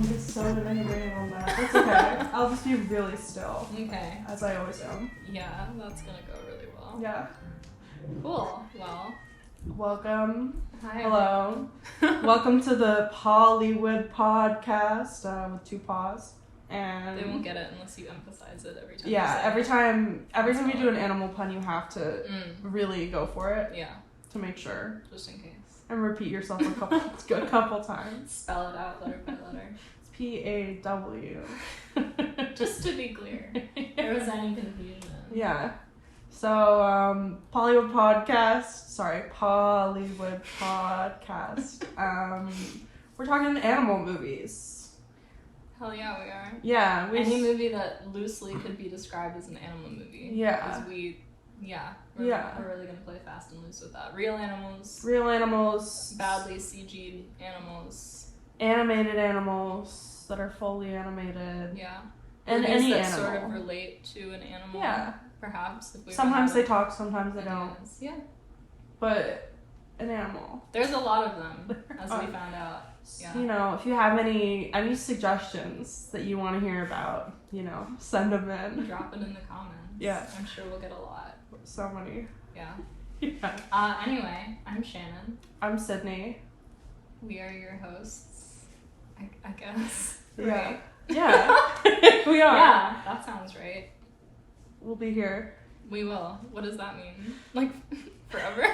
I'm just so in my brain on that. That's okay. I'll just be really still. Okay. As I always am. Yeah, that's gonna go really well. Yeah. Cool. Well. Welcome. Hi. Hello. Welcome to the PAWlywood PAWdcast with two paws. And they won't get it unless you emphasize it every time. Yeah, every time you do an animal pun, you have to really go for it. Yeah. To make sure. Just in case. And repeat yourself a couple times. Spell it out letter by letter. It's PAW. Just to be clear. If there was any confusion. Yeah. So, PAWlywood PAWdcast. We're talking animal movies. Hell yeah, we are. Yeah. Any movie that loosely could be described as an animal movie. Yeah. Because we're really going to play fast and loose with that. Real animals. Badly CG'd animals. Animated animals that are fully animated. Yeah. And Movies any that animal. sort of relate to an animal. Yeah. Perhaps. If we sometimes they talk, sometimes they don't. Yeah. But an animal. There's a lot of them, as we found out. Yeah. You know, if you have any suggestions that you want to hear about, send them in. Drop it in the comments. Yeah. I'm sure we'll get a lot. So many. Yeah. Yeah. Anyway, I'm Shannon. I'm Sydney. We are your hosts, I guess. Yeah. Right? Yeah. We are. Yeah, that sounds right. We'll be here. We will. What does that mean? Like, forever?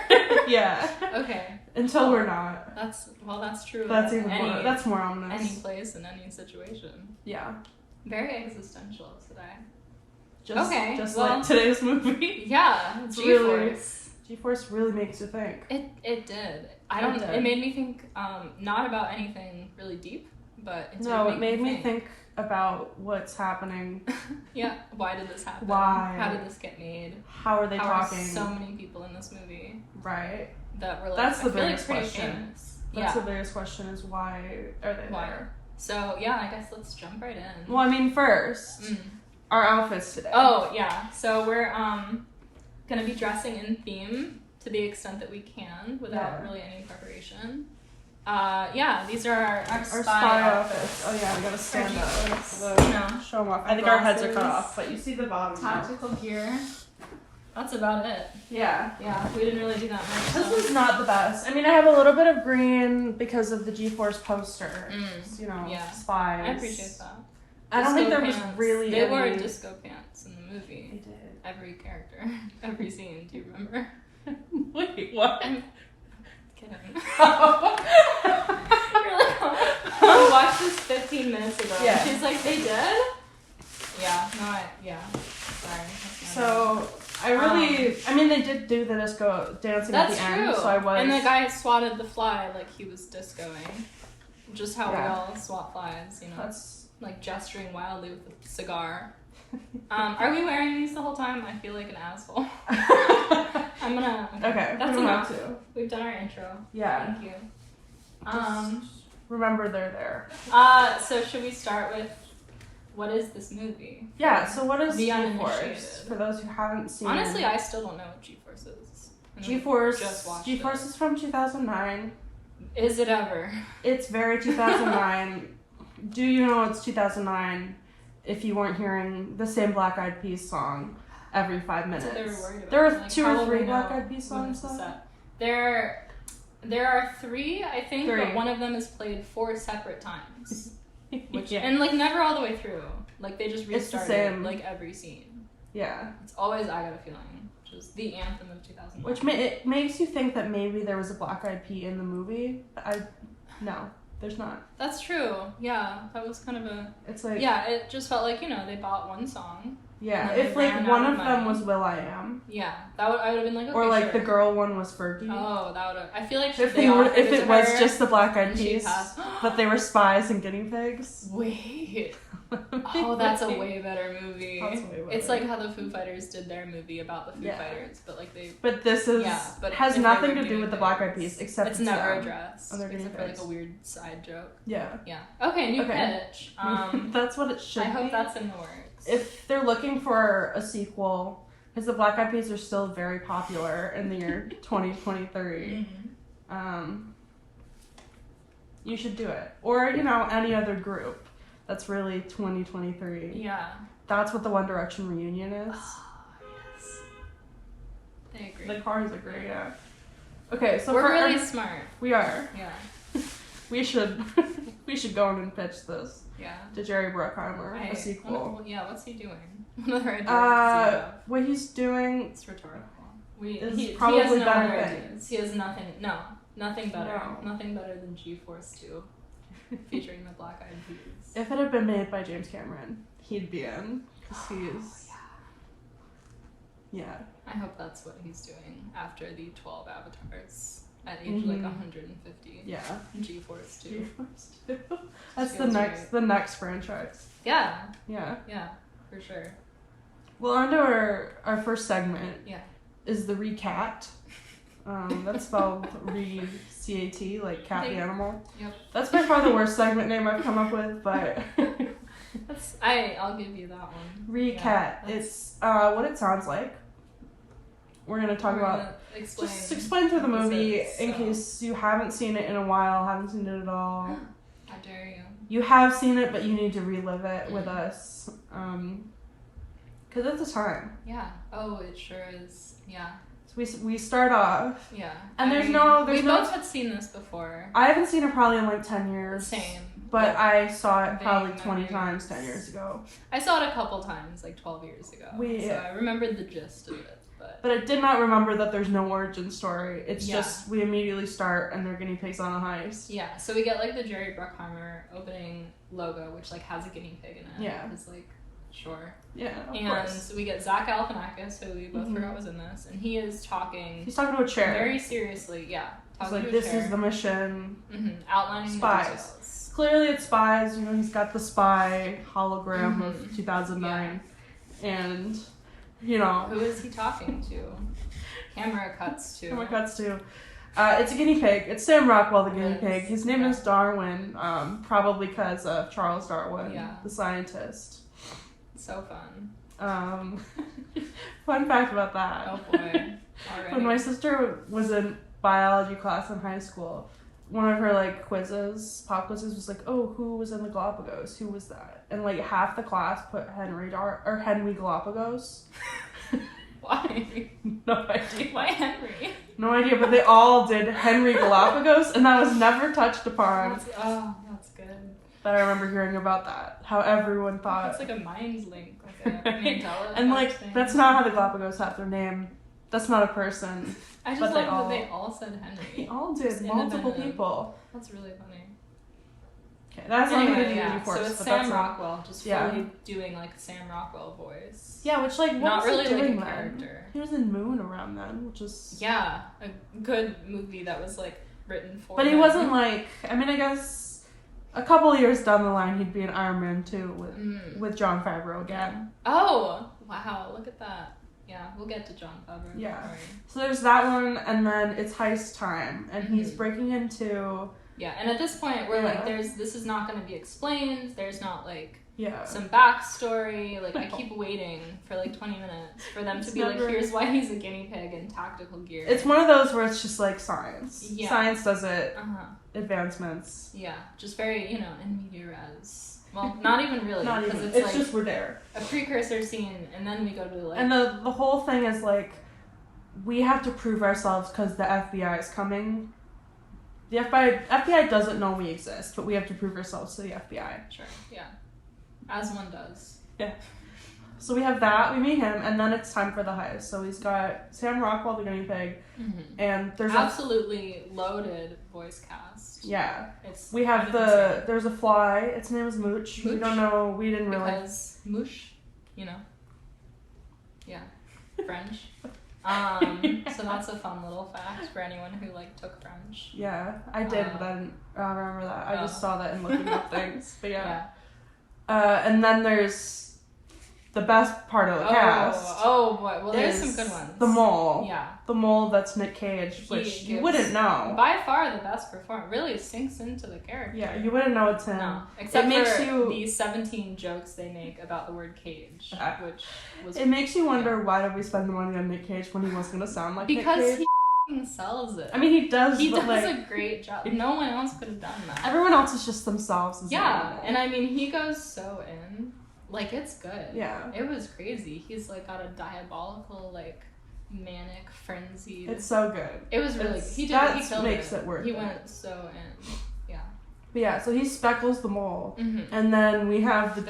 Yeah. Okay. Until we're not. That's true. That's even more. That's more ominous. Any place in any situation. Yeah. Very existential today. Just like today's movie. Yeah. G-Force. G-Force really makes you think. It did. It made me think not about anything really deep, but it made me think about what's happening. Yeah. Why did this happen? Why? How did this get made? How are they talking? Are so many people in this movie. Right. That were like, that's the biggest question. Famous. That's the biggest question is why are they there? So yeah, I guess let's jump right in. Well, I mean, first, our outfits today. Oh yeah, so we're gonna be dressing in theme to the extent that we can without really any preparation. These are our spy outfits. Oh yeah, we gotta stand up. Show them off. I think glasses, our heads are cut off, but you see the bottom. Tactical gear. That's about it. Yeah. Yeah, we didn't really do that much. This was not the best. I mean, I have a little bit of green because of the G-Force poster. Spies. I appreciate that. I don't think there was really They wore disco pants in the movie. They did. Every character. Every scene. Do you remember? Wait, what? I'm kidding. You're like, I watched this 15 minutes ago. Yeah. She's like, they did? Yeah. Sorry. So, I mean, they did do the disco dancing at the end, so I was... And the guy swatted the fly like he was discoing. Just how we all swat flies, That's... Like gesturing wildly with a cigar. Are we wearing these the whole time? I feel like an asshole. I'm gonna... Okay, that's enough. We've done our intro. Yeah. Thank you. Just remember they're there. So should we start with... What is this movie? Yeah, so what is The G-Force? For those who haven't seen... Honestly, I still don't know what G-Force is. G-Force is from 2009. Is it ever? It's very 2009. Do you know it's 2009 if you weren't hearing the same Black Eyed Peas song every 5 minutes? That's what they were worried about. There are 2 or 3 Black Eyed Peas songs though? There are 3, I think, but one of them is played 4 separate times. Which and like never all the way through. Like they just restarted like every scene. Yeah. It's always I Got a Feeling, which is the anthem of 2009. Which it makes you think that maybe there was a Black Eyed Pea in the movie. No, there's not. That's true. Yeah, that was kind of a... It's like... Yeah, it just felt like, they bought one song. Yeah, if like one of them was Will.i.am. Yeah, I would have been like, okay, or like the girl one was Fergie. Oh, that would have... I feel like if it was just the Black Eyed Peas, but they were spies and guinea pigs. Wait. Oh, that's a way better movie. That's way better. It's like how the Foo Fighters did their movie about the Foo Fighters, but like they... But this is... but has nothing to do with the Black Eyed Peas, except it's never addressed. Except for pigs. like a weird side joke. Yeah. Yeah. Okay, new pitch. That's what it should be. I hope that's in the works. If they're looking for a sequel, because the Black Eyed Peas are still very popular in the year 2023, You should do it. Or, you know, any other group that's really 2023. Yeah. That's what the One Direction reunion is. Oh, yes. I agree. The Cars agree, yeah. Okay, so we're really smart. We are. Yeah. We should go in and pitch this. Yeah. To Jerry Bruckheimer, a sequel. What's he doing? What other ideas what he's doing... It's rhetorical. He probably has no better other things. ideas. He has nothing. No, nothing better. No. Nothing better than G-Force 2, featuring the Black Eyed Peas. If it had been made by James Cameron, he'd be in. Because he's... Yeah. I hope that's what he's doing after the 12 Avatars at age like 150. Yeah. G-Force 2. G-Force 2. That's the next franchise. Yeah. Yeah. Yeah, for sure. Well, on to our first segment. Yeah. Is the Recat. That's spelled Re-C-A-T, like cat the animal. Yep. That's by far the worst segment name I've come up with, but... I'll give you that one. Recat. Yeah, it's what it sounds like. We're going to talk about... Just explain through the movie in case you haven't seen it in a while, haven't seen it at all. How dare you. You have seen it, but you need to relive it with us. Because it's a time. Yeah. Oh, it sure is. Yeah. So we start off. Yeah. And we both had seen this before. I haven't seen it probably in like 10 years. Same. But I saw it probably 20 times 10 years ago. I saw it a couple times, like 12 years ago. So I remembered the gist of it. But I did not remember that there's no origin story. It's just we immediately start and they're guinea pigs on a heist. Yeah, so we get like the Jerry Bruckheimer opening logo, which like has a guinea pig in it. Yeah. It's like, sure. Yeah, of and course. We get Zach Galifianakis, who we both forgot was in this, and he is talking. He's talking to a chair. Very seriously, yeah. He's like, this is the mission. Outlining spies. The details. Clearly it's spies. You know, he's got the spy hologram of 2009. Yeah. And, you know. Who is he talking to? Camera cuts to. It's a guinea pig. It's Sam Rockwell, the guinea pig. His name is Darwin, probably because of Charles Darwin, the scientist. So fun. Fun fact about that. Oh boy. Already. When my sister was in biology class in high school, one of her like quizzes, pop quizzes, was like, "Oh, who was in the Galapagos? Who was that?" And like half the class put Henry Galapagos. Why? No idea. Why Henry? No idea, but they all did Henry Galapagos, and that was never touched upon. That's good. But I remember hearing about that. How everyone thought. It's like a mind link, like a Mandela. And like thing. That's not how the Galapagos have their name. That's not a person. I just love that they all said Henry. They all did. Multiple people. That's really funny. Okay, that's not going to do any So it's Sam Rockwell, just fully doing like a Sam Rockwell voice. Yeah, which like what not was really he doing like a then? character. He was in Moon around then, which is a good movie that was like written for. But he wasn't like. I mean, I guess a couple of years down the line, he'd be in Iron Man 2 with Jon Favreau again. Oh wow! Look at that. Yeah, we'll get to Jon Favreau. Yeah. So there's that one, and then it's heist time, and he's breaking into. Yeah, and at this point, we're like, this is not going to be explained. There's not like Yeah. Some backstory. Like, I keep waiting for like 20 minutes for them to be like, here's why he's a guinea pig in tactical gear. It's one of those where it's just like science. Yeah. Science does it. Uh-huh. Advancements. Yeah. Just very, you know, in media res. Well, not even really. Not even. It's It's like just we're there. a precursor scene, and then we go to like... And the whole thing is like, we have to prove ourselves because the FBI is coming. The FBI doesn't know we exist, but we have to prove ourselves to the FBI. Sure, yeah. As one does. Yeah. So we have that, we meet him, and then it's time for the heist. So he's got Sam Rockwell, the guinea pig, and there's absolutely loaded voice cast. Yeah. We have there's a fly, its name is Mooch. We don't know, we didn't really... Because Mooch, you know. Yeah. French. So that's a fun little fact for anyone who like took French. Yeah, I did, but I didn't remember that. I just saw that in looking up things. But yeah. And then there's the best part of the cast. Oh boy, well there's some good ones. The mole. Yeah. The mole that's Nic Cage, which you wouldn't know. By far the best performer. Really sinks into the character. Yeah, you wouldn't know it's him. No, except for the 17 jokes they make about the word cage, which was... It makes you wonder why did we spend the money on Nic Cage when he was going to sound like Nic Cage? Because he fucking sells it. I mean, he does. He does like, a great job. No one else could have done that. Everyone else is just themselves. Yeah, and I mean, he goes so in. Like, it's good. Yeah. It was crazy. He's, like, got a diabolical, like, manic frenzy. It's so good. It was really good. He killed makes it worth it. He went so in. Yeah. But yeah, so he Speckles the mole. Mm-hmm. And then we have the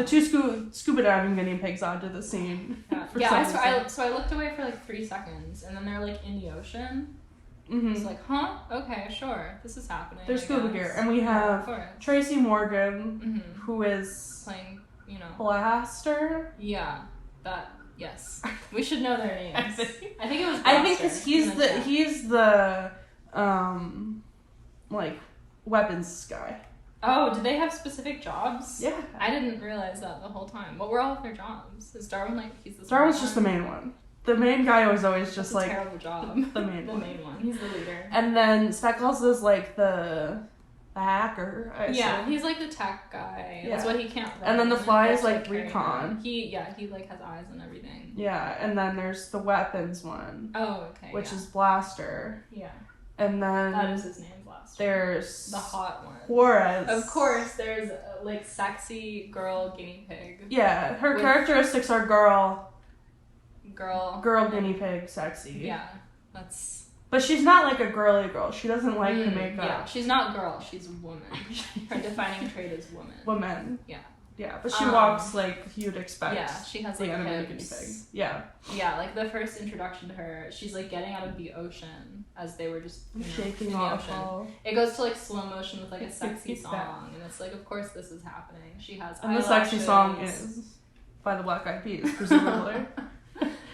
two scuba diving guinea pigs onto the scene. So I looked away for, like, 3 seconds, and then they're, like, in the ocean. Mm-hmm. It's like, huh? Okay, sure. This is happening. There's scuba gear. And we have Tracy Morgan, who is... playing, Blaster? Yeah. Yes. We should know their names. I think it was Blaster. I think because he's the weapons guy. Oh, did they have specific jobs? Yeah. I didn't realize that the whole time. What were all of their jobs? Is Darwin he's the Darwin's just the main one. The main guy was always just That's a terrible job. The main one. He's the leader. And then Speckles is like the hacker, I assume. He's like the tech guy. Yeah. That's what he can't run. And then the fly is like recon. He like has eyes and everything. Yeah, and then there's the weapons one. Oh, okay. Which is Blaster. Yeah. And then that is his name, Blaster. There's the hot one. Juarez. Of course, there's like sexy girl guinea pig. Yeah, her characteristics are girl guinea pig sexy. Yeah, that's. But she's not like a girly girl. She doesn't like the makeup. Yeah, she's not girl. She's a woman. Her defining trait is woman. Woman. Yeah. Yeah, but she walks like you'd expect. Yeah, she has like animated guinea pig. Yeah. Yeah, like the first introduction to her, she's like getting out of the ocean as they were just shaking in the off. Ocean. It goes to like slow motion with like a sexy song, and it's like, of course this is happening. She has and the sexy song is by the Black Eyed Peas, presumably.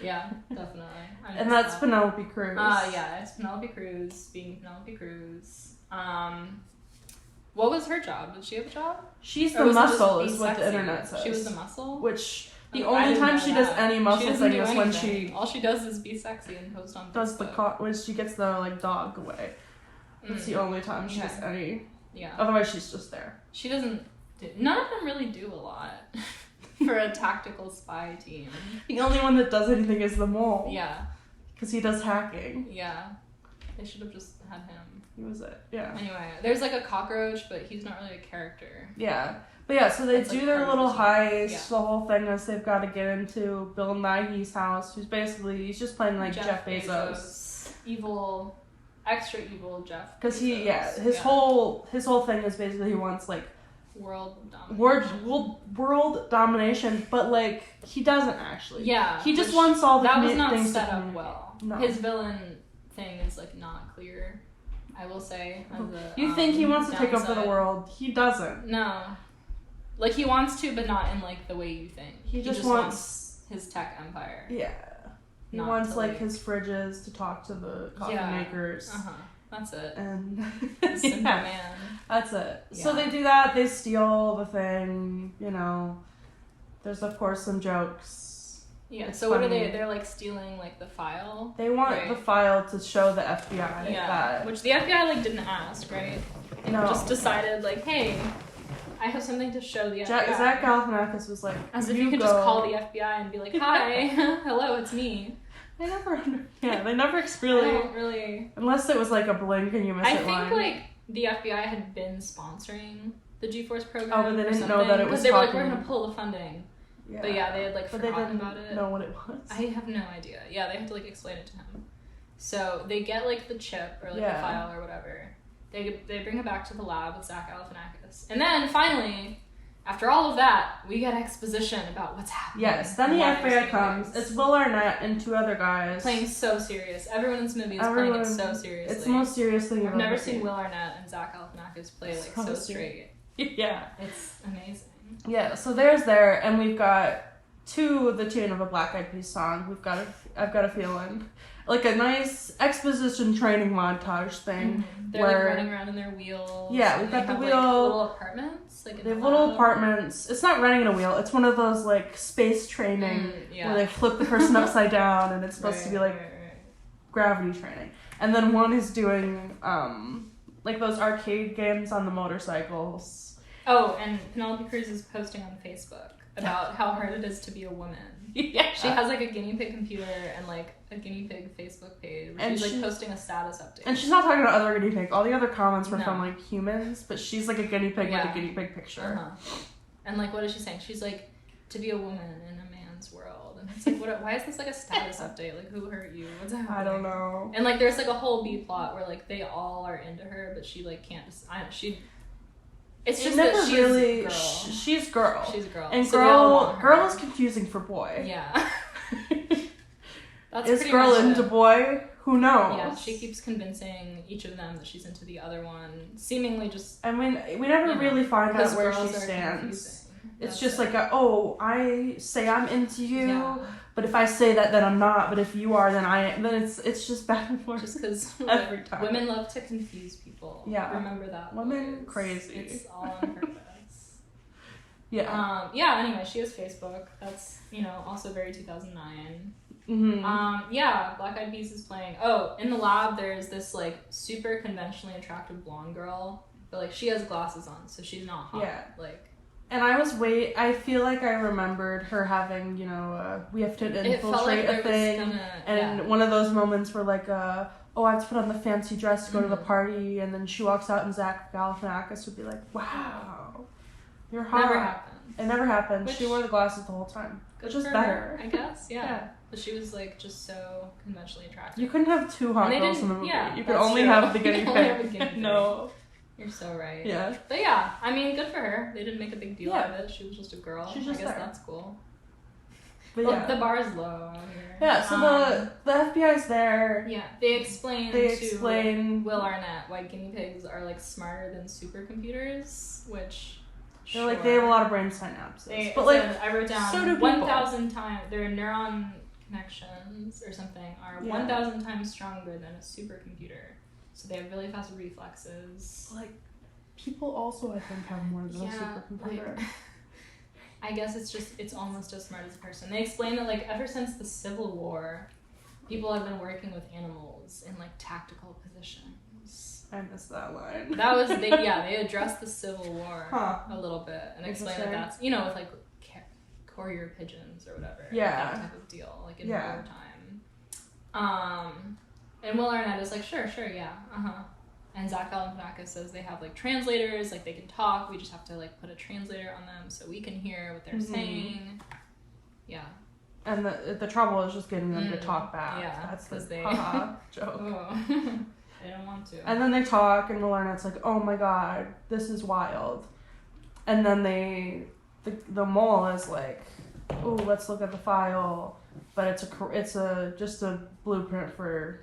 Yeah, definitely. And that's Penelope Cruz. Yeah, it's Penelope Cruz being Penelope Cruz. What was her job? Did she have a job? She's the muscle, is what the internet says. She was the muscle? Which, the only time she does any muscle thing is when she... All she does is be sexy and post on Facebook. Does when she gets the, like, dog away. That's the only time she does any... Yeah. Otherwise, she's just there. She doesn't... None of them really do a lot for a tactical spy team. The only one that does anything is the mole. Yeah. Because he does hacking. Yeah. They should have just had him. He was it, yeah. Anyway, there's like a cockroach, but he's not really a character. Yeah. But yeah, so they do their little heist, the whole thing is they've got to get into Bill Nighy's house, who's basically, he's just playing like Jeff Bezos. Evil, extra evil Jeff Because his whole thing is basically he wants like world domination. World domination, but like he doesn't actually. Yeah. He just wants all the things. That was not things set up well. No. His villain thing is like not clear, I will say. You think he wants to take over the world? He doesn't. No. Like he wants to, but not in like the way you think. He just wants his tech empire. Yeah. He wants like his fridges to talk to the coffee makers. That's it. And simple man. That's it. Yeah. So they do that, they steal the thing, There's of course some jokes. Yeah, so funny. What are they? They're like stealing like the file. They want the file to show the FBI. Yeah. Which the FBI like didn't ask, right? They just decided like, hey, I have something to show the FBI. Zach Galifianakis was like, as if you could just call the FBI and be like, hi, hello, it's me. They never really, unless it was like a blink and you miss it line. I think like the FBI had been sponsoring the G-Force program. Oh, but they didn't know that it was. Because they were like, we're gonna pull the funding. Yeah. But yeah, they had like forgotten about it. But they didn't know what it was. I have no idea. Yeah, they had to like explain it to him. So they get like the chip or like the file or whatever. They bring it back to the lab with Zach Galifianakis, and then finally, after all of that, we get exposition about what's happening. Yes, then the FBI comes. It's Will Arnett and 2 other guys. Playing so serious. Everyone in this movie is playing it so seriously. It's the most serious thing I've never seen Will Arnett and Zach Galifianakis play like so straight. Yeah. It's amazing. Yeah, so and we've got to the tune of a Black Eyed Peas song. I've got a feeling. Like a nice exposition training montage thing. Mm-hmm. They're like running around in their wheels. Yeah, we've got the wheel. Like, little apartments. Like they have little apartments. It's not running in a wheel. It's one of those like space training where they flip the person upside down and it's supposed to be like gravity training. And then one is doing like those arcade games on the motorcycles. Oh, and Penelope Cruz is posting on Facebook. about how hard it is to be a woman. Yeah. She has like a guinea pig computer and like a guinea pig Facebook page where she's like posting a status update. And she's not talking about other guinea pig. All the other comments were from like humans, but she's like a guinea pig with a guinea pig picture. And like, what is she saying? She's like, to be a woman in a man's world. And it's like, why is this like a status update? Like, who hurt you? What's happening? I don't know. And like, there's like a whole B plot where like they all are into her, but she like can't just. It's just that she's really, girl. She's girl. She's a girl. And so girl is confusing for boy. Yeah. That's is girl into boy? Who knows? Yeah, she keeps convincing each of them that she's into the other one, seemingly just. I mean, we never really find out where she stands. It's just like, I say I'm into you, but if I say that, then I'm not. But if you are, then it's just back and forth. Just because every time women love to confuse people. Yeah, remember that. Women crazy. It's all on purpose. Yeah. Anyway, she has Facebook. That's also very 2009. Mm-hmm. Black Eyed Peas is playing. Oh, in the lab, there's this like super conventionally attractive blonde girl, but like she has glasses on, so she's not hot. Yeah. Like. And I feel like I remembered her having, we have to infiltrate a thing. One of those moments where like, I have to put on the fancy dress to go to the party. And then she walks out and Zach Galifianakis would be like, wow, you're hot. Never happened. It never happened. She wore the glasses the whole time. Which is better. Her, I guess, yeah. But she was like just so conventionally attractive. You couldn't have two hot girls in the movie. Yeah, you could only have the guinea pig. No. You're so right. Yeah. But yeah, I mean, good for her. They didn't make a big deal out of it. She was just a girl. She's just I guess there. That's cool. But well, the bar is low out here. Yeah, so the FBI's there. Yeah, they explain to Will Arnett why guinea pigs are like smarter than supercomputers, which they're like they have a lot of brain synapses. But I wrote down so do 1,000 times their neuron connections or something are 1,000 times stronger than a supercomputer. So they have really fast reflexes. Like, people also, I think, have more than a supercomputer. Like, I guess it's almost as smart as a person. They explain that, like, ever since the Civil War, people have been working with animals in, like, tactical positions. I missed that line. That was, they addressed the Civil War a little bit and explained that that's, with, like, courier pigeons or whatever. Yeah. That type of deal, like, in wartime. And Will Arnett is like, sure, yeah, And Zach Galifianakis says they have, like, translators, like, they can talk, we just have to, like, put a translator on them so we can hear what they're saying. Yeah. And the trouble is just getting them to talk back. Yeah, that's the joke. Oh. They don't want to. And then they talk, and Will Arnett's like, oh my god, this is wild. And then the mole is like, oh, let's look at the file. But it's just a blueprint for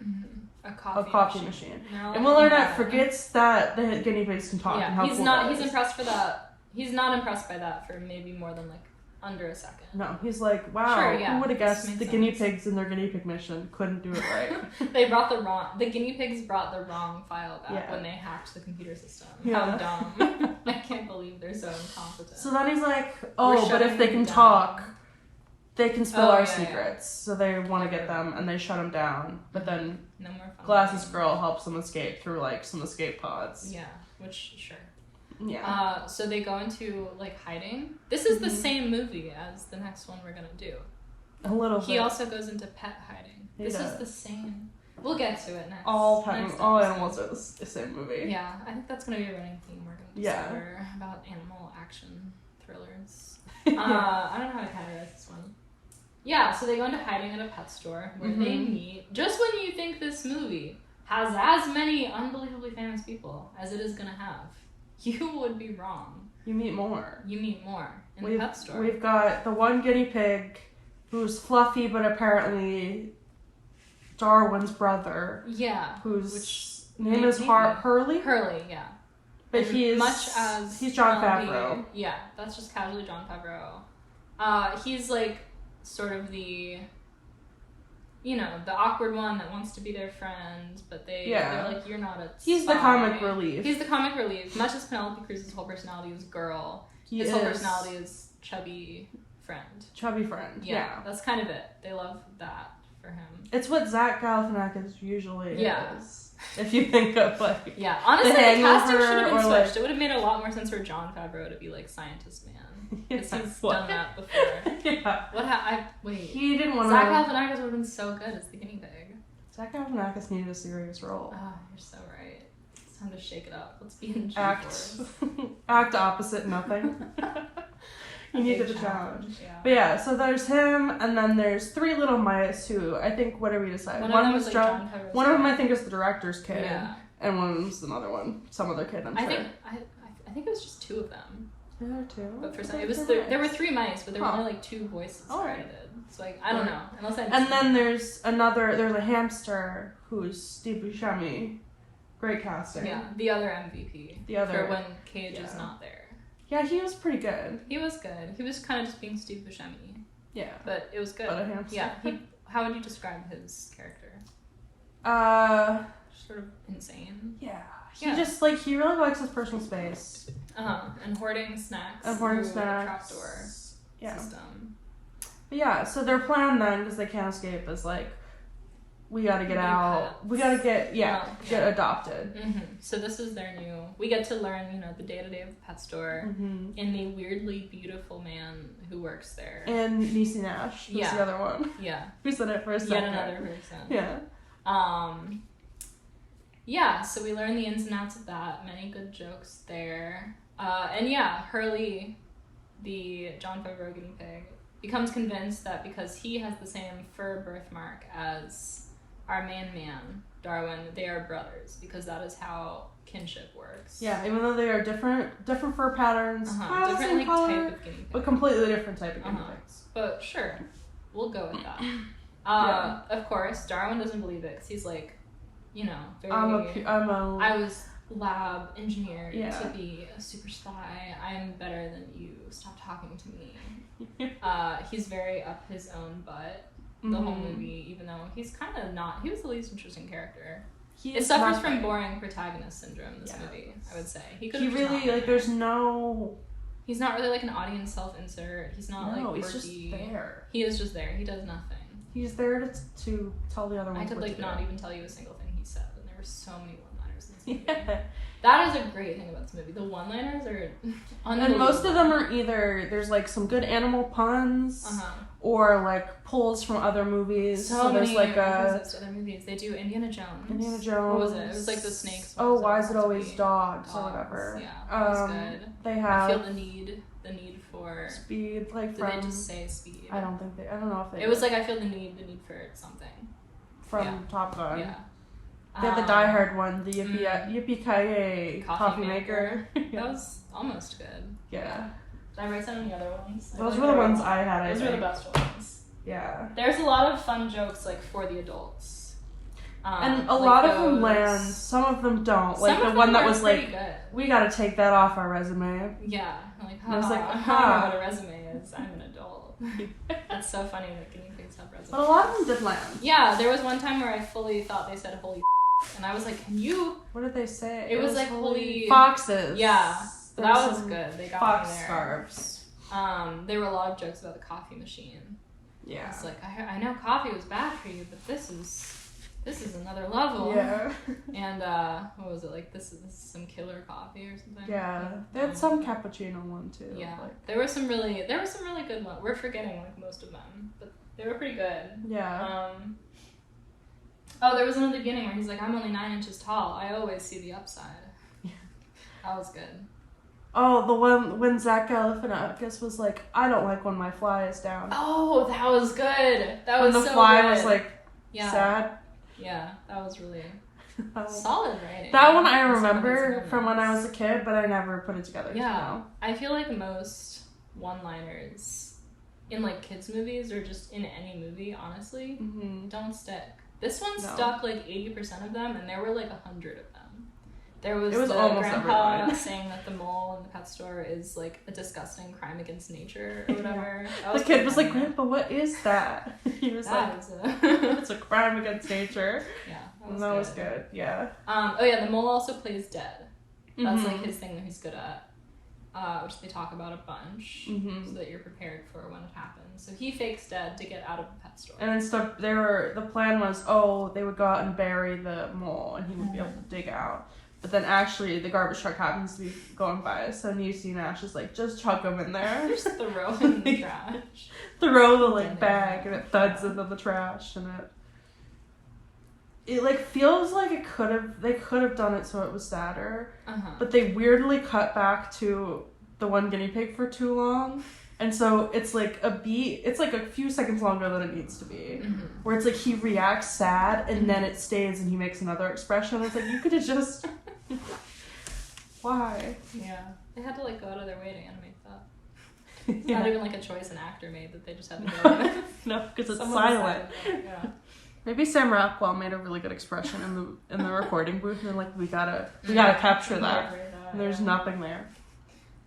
a coffee machine. And Will Arnett forgets that the guinea pigs can talk. And how he's not. He's impressed for that. He's not impressed by that for maybe more than like under a second. No, he's like, wow, who would have guessed the guinea pigs in their guinea pig mission couldn't do it right? The guinea pigs brought the wrong file back when they hacked the computer system. Yeah. How dumb! I can't believe they're so incompetent. So then he's like, but if they can talk. They can spill our secrets, so they want to get them, and they shut them down. But then Glasses Girl helps them escape through, like, some escape pods. Yeah, which, sure. Yeah. So they go into, like, hiding. This is the same movie as the next one we're going to do. A little bit. He also goes into pet hiding. This is the same. We'll get to it next. All animals are the same movie. Yeah, I think that's going to be a running theme we're going to discover about animal action thrillers. I don't know how to categorize this one. Yeah, so they go into hiding at a pet store where they meet, just when you think this movie has as many unbelievably famous people as it is going to have, you would be wrong. You meet more in the pet store. We've got the one guinea pig who's fluffy, but apparently Darwin's brother. Yeah. Whose name is Hurley? Hurley, yeah. But he's Jon Favreau. Yeah, that's just casually Jon Favreau. He's like sort of the awkward one that wants to be their friend, but they're like, you're not a spy. He's the comic relief. He's the comic relief. Much as Penelope Cruz's whole personality is girl, his whole personality is chubby friend. Chubby friend, yeah. That's kind of it. They love that for him. It's what Zach Galifianakis usually is. If you think of like honestly, the casting should have been switched. Like, it would have made a lot more sense for Jon Favreau to be like scientist man, because he's done that before. Wait. He didn't want to. Zach Galifianakis would have been so good as the guinea pig. Zach Galifianakis needed a serious role. Oh, you're so right. It's time to shake it up. Let's be in G-Force. Act opposite nothing. You needed the challenge. Yeah. But yeah, so there's him, and then there's 3 little mice who I think, what did we decide? One of them was like John. One of them I think is the director's kid, and one of them's another one, some other kid. I think it was just 2 of them. There were 2. But for some, there were 3 mice, but there were only like 2 voices credited. So like I don't know, unless I. And then there's a hamster who's Steve Buscemi. Great casting. Yeah, the other MVP. For when Cage is not there. Yeah, he was pretty good. He was good. He was kind of just being Steve Buscemi. Yeah. But it was good. But a hamster. Yeah. How would you describe his character? Sort of insane. Yeah. He really likes his personal space. And hoarding snacks. Trapdoor system. But yeah, so their plan then, because they can't escape, is like, we gotta get out. Pets. We gotta get adopted. Mm-hmm. So this is their new. We get to learn, the day-to-day of the pet store, and the weirdly beautiful man who works there. And Niecy Nash was the other one. Yeah. We said it for a second. Yet another person. Yeah. Yeah. So we learn the ins and outs of that. Many good jokes there. And Hurley, the Jon Favreau guinea pig, becomes convinced that because he has the same fur birthmark as our main man, Darwin, they are brothers, because that is how kinship works. Yeah, even though they are different fur patterns, different like color, type of guinea pig, but completely different type of guinea pigs. But sure, we'll go with that. Of course, Darwin doesn't believe it because he's like, very. I was lab engineered to be a super spy. I'm better than you. Stop talking to me. He's very up his own butt. The whole movie, even though he's kind of not, he was the least interesting character. It suffers from boring protagonist syndrome, this movie, I would say. He really, there's no... He's not really like an audience self-insert. He's not like quirky. He's just there. He is just there. He does nothing. He's there to tell the other ones I could what to not do. even tell you a single thing he said, and there were so many one-liners in this movie. That is a great thing about this movie. The one-liners are unbelievable. And most of them are either, there's like some good animal puns, or like pulls from other movies. So there's like other movies. They do Indiana Jones. What was it? It was like the snakes. Why is it always dogs or whatever? Yeah, that was good. They have. I feel the need for speed. Like did they just say speed? I don't know if they. It was like I feel the need for something. From Top Gun. Yeah. They had the Die Hard one, the yippee-ki-yay coffee maker. That was almost good. Yeah. Did I write some of the other ones? Those were the ones I had, Those were the best ones. Yeah. There's a lot of fun jokes, like, for the adults. And a lot of them land, some of them don't. Like, the one that was like, good. We gotta take that off our resume. Yeah. Like, I was like, I don't know what a resume is. I'm an adult. That's so funny that guinea pigs have resumes. But a lot of them did land. Yeah, there was one time where I fully thought they said holy and I was like, can you? What did they say? It was like holy foxes. Yeah, that was good. They got fox me there. Scarves. There were a lot of jokes about the coffee machine. Yeah. It's like I know coffee was bad for you, but this is another level. Yeah. And what was it like? This is some killer coffee or something. Yeah, they had some cappuccino one too. Yeah, there were some really good ones. We're forgetting like most of them, but they were pretty good. Yeah. There was another beginning where he's like, I'm only 9 inches tall. I always see the upside. Yeah. That was good. Oh, the one when Zach Galifianakis was like, I don't like when my fly is down. Oh, that was good. That was so good. When the fly was like sad. Yeah, that was really solid writing. That one I remember from when I was a kid, but I never put it together. Yeah, I feel like most one-liners in like kids movies or just in any movie, honestly, don't stick. This one stuck like 80% of them, and there were like 100 of them. There was the grandpa saying that the mole in the pet store is like a disgusting crime against nature or whatever. The kid was like, Grandpa, what is that? He was it's a crime against nature. Yeah, that was good. Yeah. The mole also plays dead. That's like his thing that he's good at. which they talk about a bunch, Mm-hmm. so that you're prepared for when it happens. So he fakes dead to get out of the pet store. And instead, the plan was, they would go out and bury the mole, and he would be able to dig out. But then actually, the garbage truck happens to be going by, so Niecy and Ash is like, just chuck him in there. Just throw him in the trash. Throw the bag, and it thuds into the trash, and it feels like they could have done it so it was sadder, but they weirdly cut back to the one guinea pig for too long, and so it's like a few seconds longer than it needs to be, where it's like he reacts sad and then it stays and he makes another expression. It's like, you could have just why? Yeah, they had to go out of their way to animate that. It's not even a choice an actor made, that they just had to go with. No, because it's silent. Yeah. Maybe Sam Rockwell made a really good expression in the recording booth, and we gotta capture that. And there's nothing there.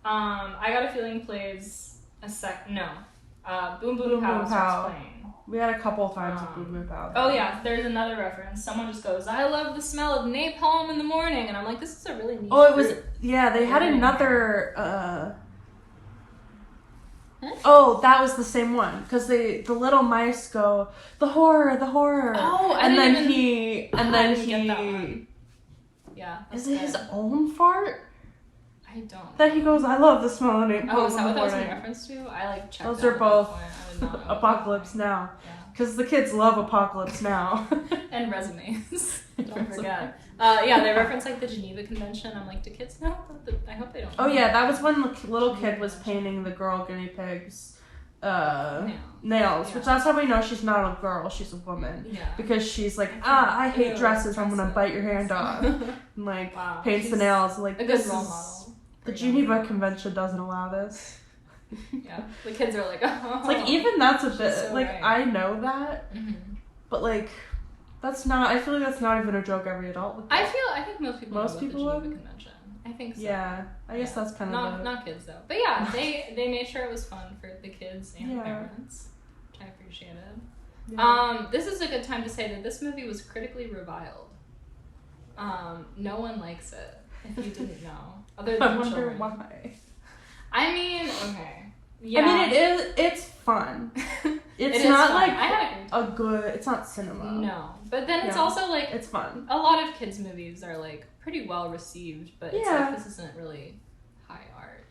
I Got a Feeling plays Boom Boom Pow starts playing. We had a couple times of Boom Boom Pow. Oh yeah, there's another reference. Someone just goes, "I love the smell of napalm in the morning," and I'm like, this is a really neat. Oh, it was they had another. Oh, that was the same one, because the little mice go, the horror. Oh, and then get that he. one. Yeah. Is it his own fart? I don't. That he goes, I love the smell of napalm. Oh, is that what that was in reference to? I checked. Those are both Apocalypse Apocalypse Now. Yeah. Because the kids love Apocalypse Now. And resumes. Don't forget. They reference the Geneva Convention. I'm like, do kids know? I hope they don't. Oh yeah, that was when the little kid was painting the girl guinea pigs. Nails, which that's how we know she's not a girl, she's a woman. Yeah. Because she's like, I hate dresses, I'm gonna bite your hand off. And paints the nails. A good role model. The Geneva Convention doesn't allow this. Yeah. The kids are like, oh. It's even that's a bit, so right. I know that, but that's not, I feel like that's not even a joke every adult would. I think most people know about the Geneva Convention. I think so. Yeah, I guess that's kind of not kids though. But yeah, they made sure it was fun for the kids and parents, which I appreciated. Yeah. This is a good time to say that this movie was critically reviled. No one likes it, if you didn't know. Other than I wonder children. why. I mean, okay. Yeah. I mean, it's fun. It's not fun. I had a good. It's not cinema. No, but then it's also it's fun. A lot of kids' movies are pretty well received, but it's this isn't really high art,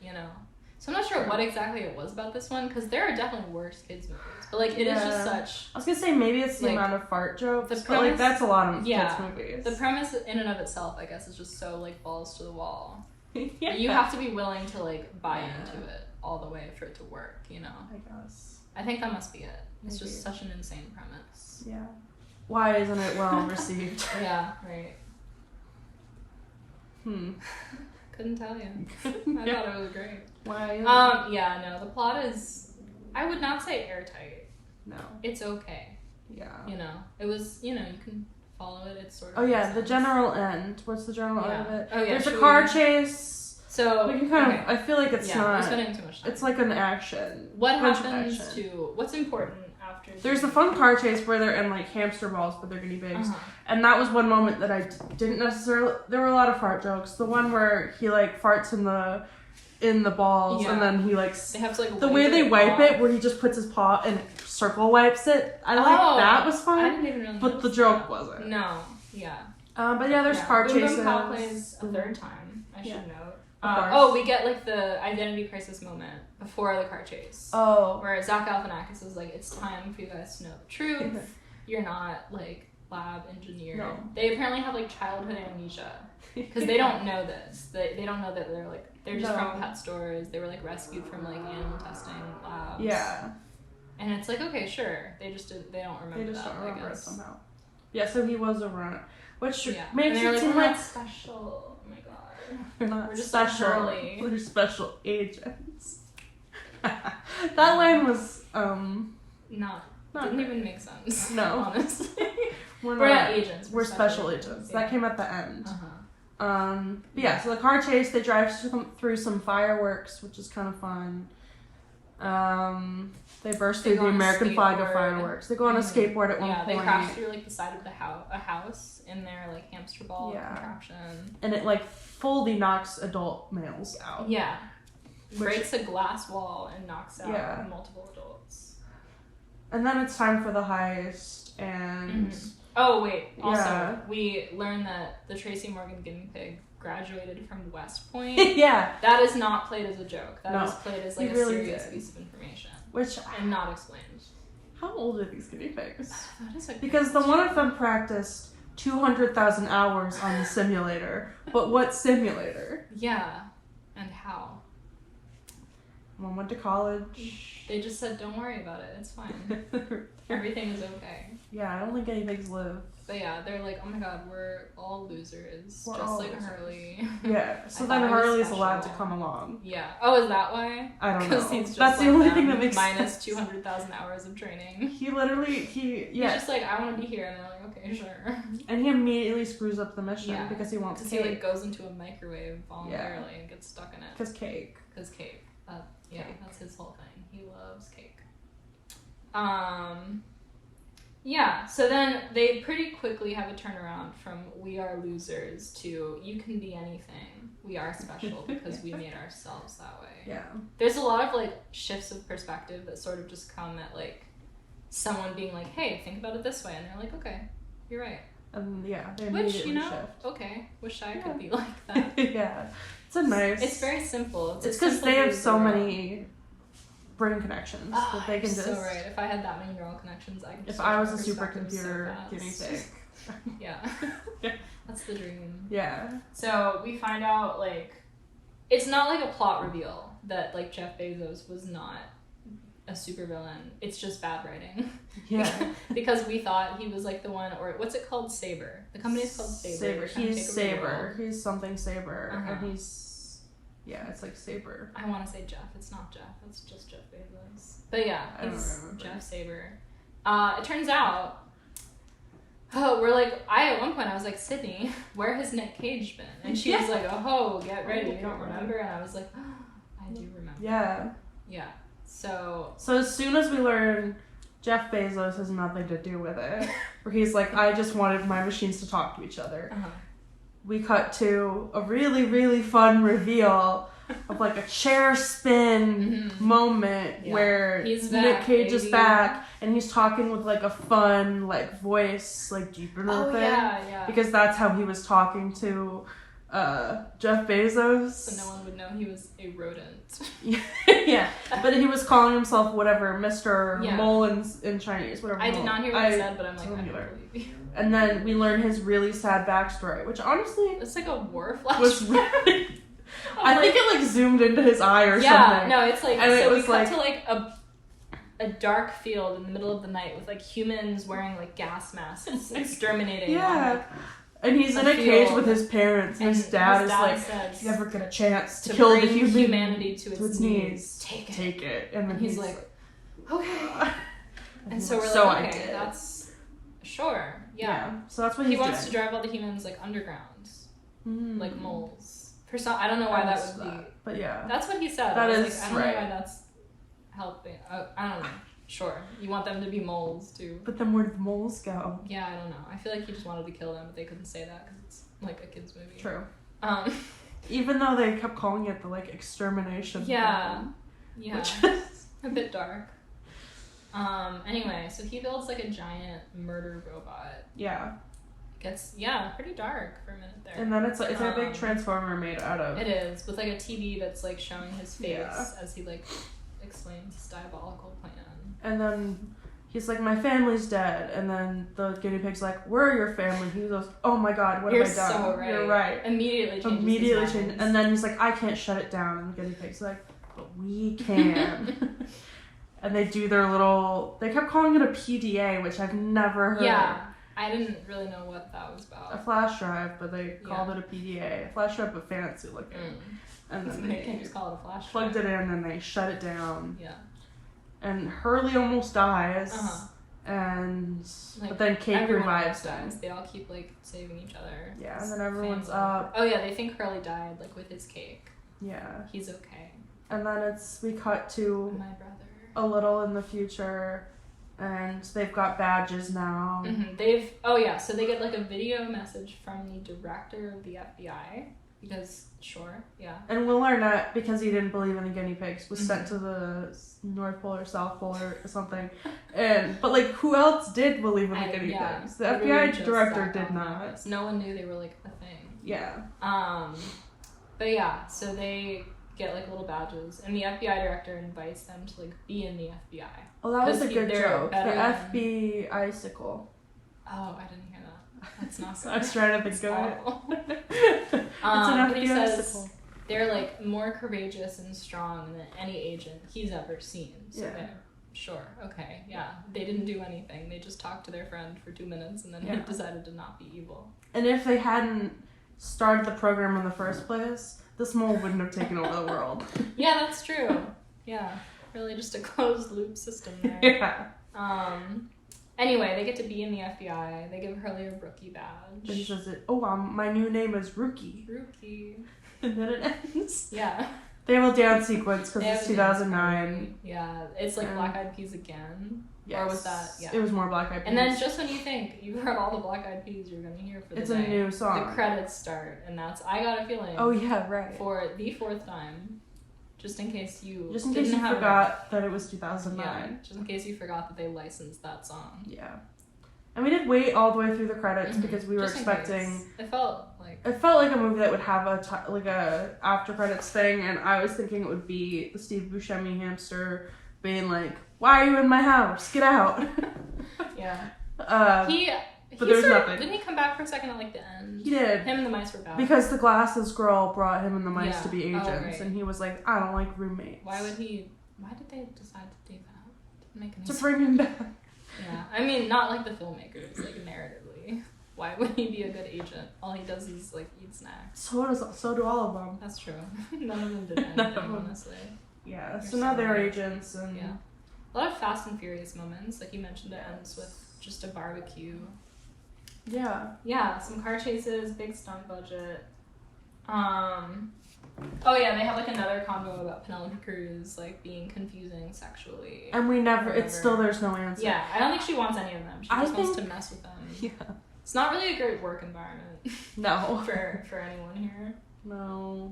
So I'm not sure what exactly it was about this one, because there are definitely worse kids' movies, but it is just such. I was gonna say maybe it's the amount of fart jokes, but that's a lot of kids' movies. The premise in and of itself, I guess, is just so balls to the wall. You have to be willing to buy into it all the way for it to work, I guess. I think that must be it. It's just such an insane premise. Yeah. Why isn't it well received? Yeah, right. Couldn't tell you. I thought it was great. Why? The plot is, I would not say airtight. No. It's okay. Yeah. It was, you can follow it. It's sort of. Oh yeah, the general end. What's the general end of it? Oh yeah. There's a car chase. So we can kind of. I feel like it's not. We're spending too much time. It's like an action. What happens to? What's important after? There's the fun car chase where they're in hamster balls, but they're guinea pigs, and that was one moment that I didn't necessarily. There were a lot of fart jokes. The one where he farts in the balls, and then he They have to the way they wipe it, where he just puts his paw and circle wipes it. I that was fun. I didn't even really but the joke wasn't. No. Yeah. But there's car chases. Boom Boom Pow plays a third time. I should note. We get the identity crisis moment before the car chase. Oh. Where Zach Galifianakis is it's time for you guys to know the truth. You're not lab engineer. No. They apparently have childhood amnesia because they don't know this. They don't know that they're just from pet stores. They were rescued from animal testing labs. Yeah. And it's okay, sure. They don't remember. They just that, don't remember I it guess. somehow. Yeah, so he was a runner, which and makes it seem we're not special. Oh my god. We're just special. Shirley. We're special agents. That line was didn't even make sense. No, honestly, we're not not agents. We're special agents. Yeah. That came at the end. So the car chase, they drive through some fireworks, which is kind of fun. They burst through the American flag of fireworks. They go on a skateboard at one point. Yeah, they crash through the side of a house in their hamster ball contraption. And it fully knocks adult males out. Yeah. breaks a glass wall and knocks out multiple adults. And then it's time for the heist, and... Oh, wait. Also, we learn that the Tracy Morgan guinea pig graduated from West Point. That is not played as a joke. That is played as, like, a serious piece of information. And not explained. How old are these guinea pigs? That is because the one of them practiced 200,000 hours on the simulator. But what simulator? Yeah. And how? One went to college. They just said, don't worry about it. It's fine. Everything is okay. Yeah, only guinea pigs live. But yeah, they're like, oh my god, we're all losers. We're just all like losers. Harley. Yeah, so then Harley's allowed to come along. Yeah. Oh, is that why? I don't know. He's just that's like the only thing that makes minus sense. 200,000 hours of training. He's just like, I want to be here. And they're like, okay, sure. And he immediately screws up the mission because he wants cake. Because he like goes into a microwave voluntarily and gets stuck in it. Because cake. Cake. That's his whole thing. He loves cake. Yeah, so then they pretty quickly have a turnaround from we are losers to you can be anything. We are special because we made ourselves that way. Yeah. There's a lot of like shifts of perspective that sort of just come at like someone being like, hey, think about it this way. And they're like, okay, you're right. They Which, shift. Okay, wish I could be like that. It's a nice... It's very simple. It's because they have so many brain connections that they can just... so right. If I had that many neural connections, I could... If I was a supercomputer guinea pig. Yeah. That's the dream. Yeah. So we find out, like... It's not like a plot reveal that, like, Jeff Bezos was not a supervillain. It's just bad writing. Yeah. Because we thought he was like the one, or what's it called? Saber. The company is called Saber. He's Saber. He's something Saber. And he's... Yeah, it's like Saber. I want to say Jeff. It's not Jeff. It's just Jeff Bezos. But yeah, he's Jeff Saber. It turns out... at one point I was like, Sydney, where has Nic Cage been? And she was like, oh, get ready. You don't remember? And I was like, oh, I do remember. Yeah. Yeah. So as soon as we learn Jeff Bezos has nothing to do with it, where he's like, I just wanted my machines to talk to each other, we cut to a really, really fun reveal of like a chair spin moment where Nic Cage is back and he's talking with like a fun like voice, like deeper thing. Yeah. Because that's how he was talking to Jeff Bezos. So no one would know he was a rodent. Yeah, but he was calling himself whatever, Mr. Mole in Chinese, whatever. I did not hear what he said, but I'm like, I don't believe you. And then we learn his really sad backstory, which honestly... It's like a war flashback. Was really... I think it like zoomed into his eye or something. Yeah, no, it's like... And so we cut to like a dark field in the middle of the night with like humans wearing like gas masks exterminating. Yeah. And he's in a cage with his parents, and his dad is like, if you ever get a chance to kill the humanity to its knees, take it. And then he's like, okay. And so we're so like, okay, that's... Sure, yeah. So that's what he wants to drive all the humans like underground, like moles. For some, I don't know why that would be. But yeah. That's what he said. That is like, I don't know why that's helping. I don't know. Sure. You want them to be moles, too. But then where did the moles go? Yeah, I don't know. I feel like he just wanted to kill them, but they couldn't say that because it's, like, a kid's movie. True. Even though they kept calling it the, like, extermination. Yeah. Yeah. Which is a bit dark. Anyway, so he builds, like, a giant murder robot. Yeah. Gets, pretty dark for a minute there. And then it's a big transformer made out of... It is, with, like, a TV that's, like, showing his face as he, like, explains his diabolical plan. And then he's like, my family's dead. And then the guinea pig's like, where are your family? He goes, oh my god, what have I done? So right. You're right. Immediately changes. And then he's like, I can't shut it down. And the guinea pig's like, but we can. And they do their little... They kept calling it a PDA, which I've never heard. Yeah. I didn't really know what that was about. A flash drive, but they called it a PDA. A flash drive, but fancy looking. And then they can't just call it a flash drive. Plugged it in and they shut it down. Yeah. And Hurley almost dies. And but then Cake revives them. They all keep like saving each other. Yeah, and then everyone's up. Oh yeah, they think Hurley died like with his cake. Yeah. He's okay. And then we cut to my brother. A little in the future, and they've got badges now. So they get like a video message from the director of the FBI Because, sure, yeah. And Will Arnett, because he didn't believe in the guinea pigs, was sent to the North Pole or South Pole or something. But, like, who else did believe in the guinea pigs? The FBI director did not. No one knew they were, like, a thing. Yeah. But yeah, so they get, like, little badges, and the FBI director invites them to, like, be in the FBI. Oh, that was a good joke. The FBI icicle. Oh, I didn't hear that. That's not good. I was trying to think of it. It's an FBI icicle. They're, like, more courageous and strong than any agent he's ever seen. So yeah. Sure, okay, yeah. They didn't do anything. They just talked to their friend for 2 minutes, and then he decided to not be evil. And if they hadn't started the program in the first place, this mole wouldn't have taken over the world. Yeah, that's true. Yeah, really just a closed loop system there. Yeah. Anyway, they get to be in the FBI. They give Hurley a rookie badge. But he says, my new name is Rookie. Rookie. And then it ends. Yeah. They have a dance sequence because it's 2009. Yeah, it's like Black Eyed Peas again. Yes. Or was that? Yeah. It was more Black Eyed Peas. And then just when you think you've heard all the Black Eyed Peas you're going to hear for the day, a new song. The credits start, and that's I Got a Feeling. Oh, yeah, right. For the 4th time. Just in case you forgot that it was 2009. Yeah, just in case you forgot that they licensed that song. Yeah. And we did wait all the way through the credits because we were expecting... It felt like a movie that would have a after credits thing, and I was thinking it would be the Steve Buscemi hamster being like, "Why are you in my house? Get out!" Yeah. But there was nothing. Didn't he come back for a second at like the end? He did. Him and the mice were back. Because the glasses girl brought him and the mice to be agents, and he was like, "I don't like roommates." Why did they decide to do that? Didn't make any sense. To bring him back. Yeah, I mean, not like the filmmakers, like narratively. Why would he be a good agent? All he does is like eat snacks. So do all of them. That's true. None of them did anything, honestly. Yeah. So now they're agents, and a lot of Fast and Furious moments. Like you mentioned, it ends with just a barbecue. Yeah. Yeah. Some car chases, big stunt budget. Oh yeah, they have like another convo about Penelope Cruz like being confusing sexually. And there's no answer. Yeah, I don't think she wants any of them. She just wants to mess with them. Yeah. It's not really a great work environment. No. for anyone here. No.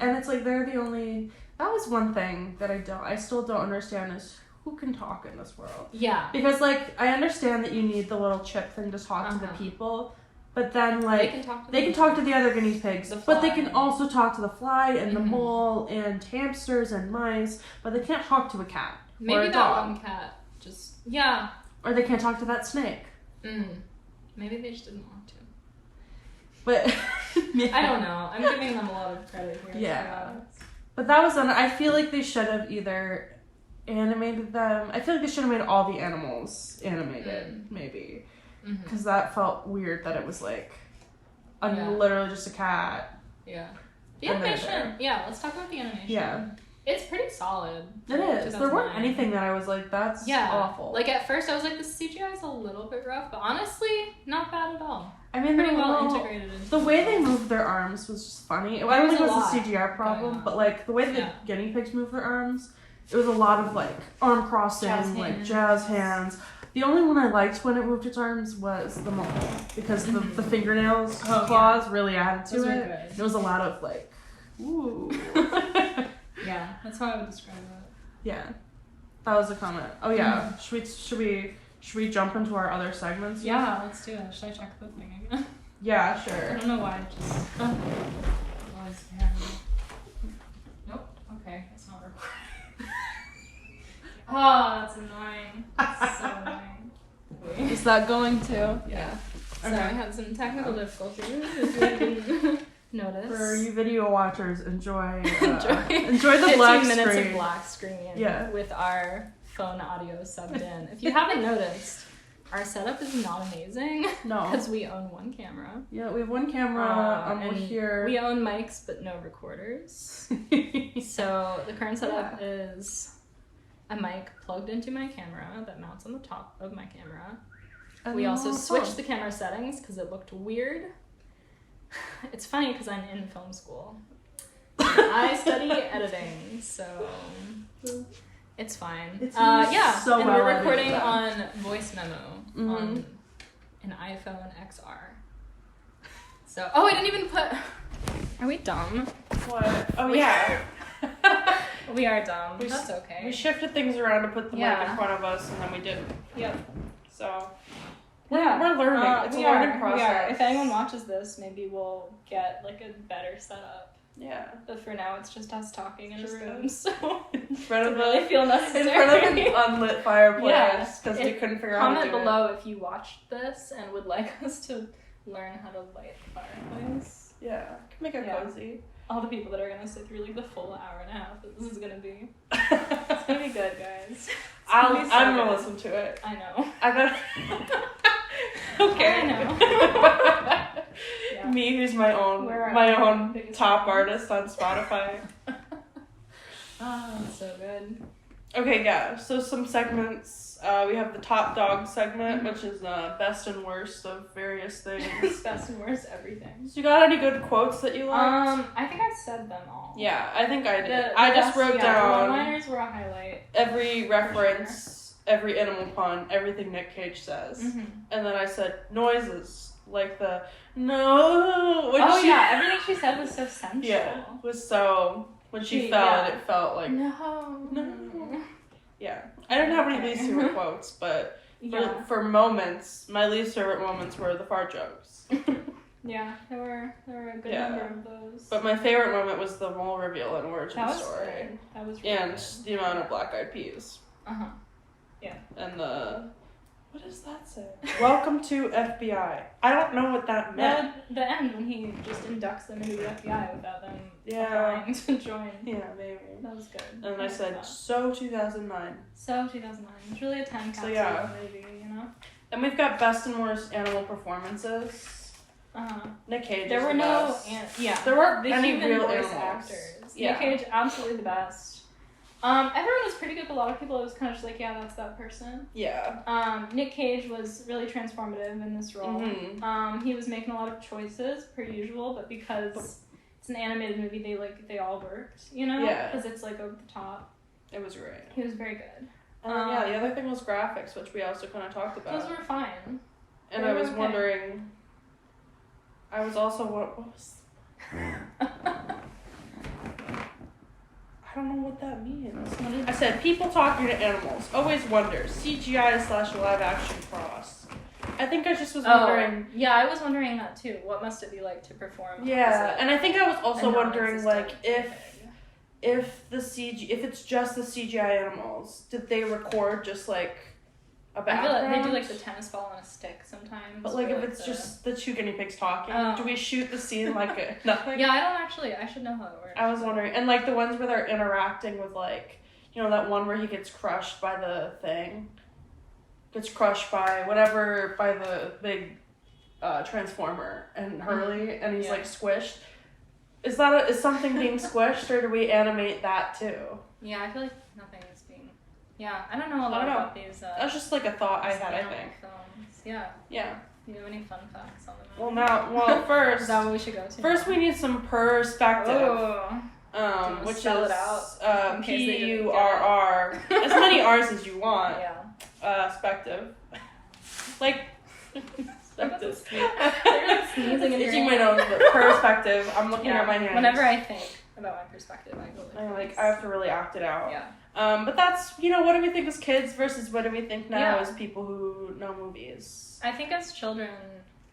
And it's like they're the only. That was one thing that I still don't understand is who can talk in this world. Yeah. Because like I understand that you need the little chip thing to talk to the people. But then, like, they can talk to the other guinea pigs, but they can also talk to the fly and the mole and hamsters and mice, but they can't talk to a cat or a dog. One cat just, yeah. Or they can't talk to that snake. Maybe they just didn't want to. But, I don't know. I'm giving them a lot of credit here. Yeah. But that was I feel like they should have either animated them. I feel like they should have made all the animals animated, maybe. Because that felt weird that it was like literally just a cat. Yeah. The animation. Yeah, let's talk about the animation. Yeah. It's pretty solid. It is. There weren't anything that I was like, that's awful. Like at first I was like, the CGI is a little bit rough, but honestly, not bad at all. I mean, pretty well integrated into the way they moved their arms was just funny. I don't think it was a CGI problem, but like the way the guinea pigs move their arms, it was a lot of like arm crossing, jazz hands. The only one I liked when it moved its arms was the mole, because the fingernails, claws really added to it. Good. It was a lot of like, ooh. Yeah, that's how I would describe it. Yeah, that was a comment. Oh yeah, should we jump into our other segments? Yeah, let's do it. Should I check the thing again? Yeah, sure. I don't know why it just was. Nope. Okay, it's not recording. Oh, that's annoying. That's so annoying. Wait. Is that going to? Yeah. So I had some technical difficulties, if you didn't notice. For you video watchers, enjoy the black 15 minutes screen. Of black screen with our phone audio subbed in. If you haven't noticed, our setup is not amazing. No. Because we own one camera. Yeah, we have one camera. And we're here. We own mics, but no recorders. So the current setup is a mic plugged into my camera that mounts on the top of my camera. And we also switched the camera settings because it looked weird. It's funny because I'm in film school. I study editing, so it's fine. It's so and we're recording on voice memo on an iPhone XR. So, I didn't even put... Are we dumb? What? Oh, yeah. We are dumb. That's okay. We shifted things around to put the mic in front of us, and then we didn't. Yep. So, we're learning. It's a learning process. We are. If anyone watches this, maybe we'll get, like, a better setup. Yeah. But for now, it's just us talking in a room, so... in front of really feel necessary. In front of an unlit fireplace, because we couldn't figure out how to do it. Comment below if you watched this and would like us to learn how to light the fireplace. Yeah. Make it cozy. All the people that are gonna sit through like the full hour and a half that this is gonna be. It's gonna be good, guys. I'm gonna listen to it. I know. I got. Okay. I know. Yeah. Me, who's my own top artist on Spotify. Oh, that's so good. Okay, yeah. So some segments. We have the top dog segment, which is best and worst of various things. Best and worst everything. So you got any good quotes that you liked? I think I said them all. Yeah, I think I did. I just wrote down. The one-liners were a highlight. Every reference, every animal pun, everything Nic Cage says, and then I said noises like the no. Everything she said was so sensual. Yeah, was so when she fell, it felt like no. Yeah, I didn't have any least favorite quotes, but for moments, my least favorite moments were the fart jokes. Yeah, there were a good number of those. But my favorite moment was the mole reveal and origin story. Good. That was really and good. The amount of black-eyed peas. Yeah. And what does that say? Welcome to FBI. I don't know what that meant. The end when he just inducts them into the FBI without them applying to join. Yeah, maybe. That was good. And I said, so 2009. So 2009. It's really a time capsule movie, you know? And we've got best and worst animal performances. Nic Cage. There were no, there weren't any human real voice animals. actors. Nic Cage, absolutely the best. Everyone was pretty good, but a lot of people, it was kind of just like, yeah, that's that person. Yeah. Nic Cage was really transformative in this role. He was making a lot of choices, per usual, but because it's an animated movie, they all worked, you know? Yeah. Because it's, like, over the top. It was great. He was very good. And the other thing was graphics, which we also kind of talked about. Those were fine. And I was wondering... I was also... What was... I don't know what that means. I said, people talking to animals. Always wonder. CGI/live action cross. I think I just was wondering... Yeah, I was wondering that too. What must it be like to perform? Yeah, and I think I was also wondering, like, if it's just the CGI animals, did they record just, like, a background? I feel like they do, like, the tennis ball on a stick sometimes. But, like, if it's just the two guinea pigs talking, do we shoot the scene like nothing? Yeah, I should know how it works. I was wondering. And, like, the ones where they're interacting with, like, you know, that one where he gets crushed by the thing. Gets crushed by the big transformer and Hurley, and he's, like, squished. Is something being squished, or do we animate that, too? Yeah, I feel like nothing is being... Yeah, I don't know a lot about these... That's just, like, a thought I had, I think. Films. Yeah. Yeah. Do you have any fun facts on them? Well, first... Is that what we should go to? First, we need some perspective. Oh. Which spell is it out, PURR. As many R's as you want. Yeah. Spective. Like... Perspective. Sneezing in Itching my nose, but perspective. I'm looking at my hands. Whenever I think about my perspective, I go like I have to really act it out. Yeah. But that's, you know, what do we think as kids versus what do we think now as people who know movies? I think as children,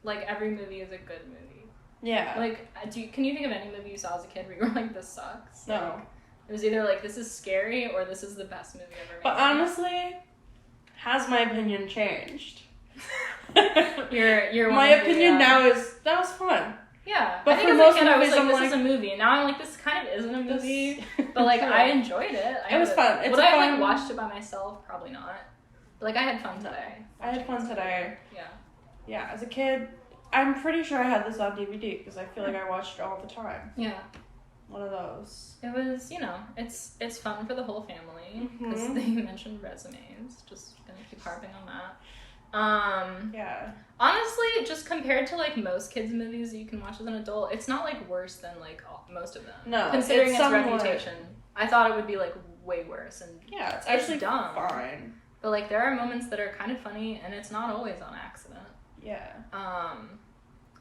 like, every movie is a good movie. Yeah. Like, can you think of any movie you saw as a kid where you were like, this sucks? No. Like, it was either like, this is scary or this is the best movie ever made. But honestly, has my opinion changed? You're my opinion now is that was fun. Yeah, but I think for as most a kid, I was movies, like, this is a movie. Now I'm like, this kind of isn't a movie, but like I enjoyed it. It was fun. Would I have like watched it by myself? Probably not. But like I had fun today. Yeah. Yeah, as a kid, I'm pretty sure I had this on DVD because I feel like I watched it all the time. Yeah. One of those. It was, you know, it's fun for the whole family because they mentioned resumes. Just gonna keep harping on that. Yeah. Honestly, just compared to like most kids' movies that you can watch as an adult, it's not like worse than like most of them. No, considering its reputation, I thought it would be like way worse. And yeah, it's actually dumb. Fine. But like there are moments that are kind of funny, and it's not always on accident. Yeah.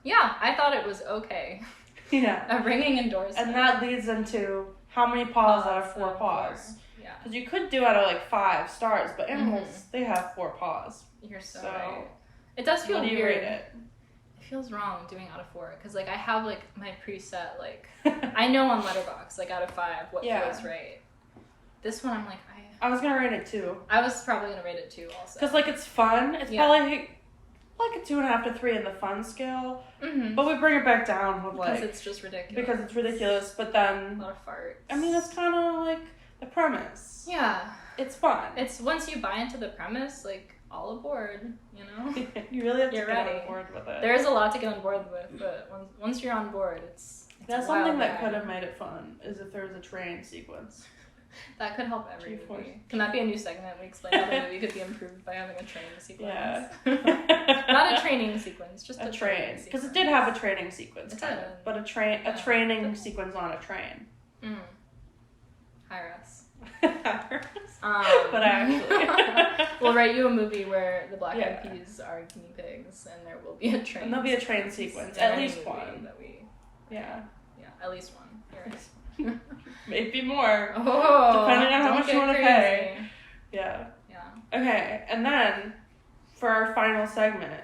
Yeah, I thought it was okay. Yeah. A ringing endorsement. And that leads into how many paws out of 4 paws. Yeah. Because you could do out of like 5 stars, but animals, they have 4 paws. You're so right. It does feel weird. What do you rate it? It feels wrong doing out of 4 because like I have like my preset like I know on Letterboxd like out of 5 what feels right. This one I'm like I was gonna rate it 2. I was probably gonna rate it 2 also. Because like it's fun. It's probably like a 2.5 to 3 in the fun scale. Mm-hmm. But we bring it back down with like because it's just ridiculous. Because it's ridiculous, but then a lot of farts. I mean, that's kind of like the premise. Yeah, it's fun. It's once you buy into the premise, like all aboard, you know. You really have to get on board with it. There's a lot to get on board with, but once you're on board, it's that's something that could have made it fun. Is if there was a train sequence. That could help every movie. Can that be a new segment? We explain how the movie could be improved by having a training sequence. Yeah. Not a training sequence, just a train. Because it did have a training sequence, kind of. But a training sequence on a train. Mm. Hire us. But actually. We'll write you a movie where the Black Eyed Peas are guinea pigs and there will be a train. And there'll be a train sequence. At least one. Yeah, at least one. You're right. Maybe more. Oh, depending on how much you want to pay. Yeah. Okay, and then for our final segment.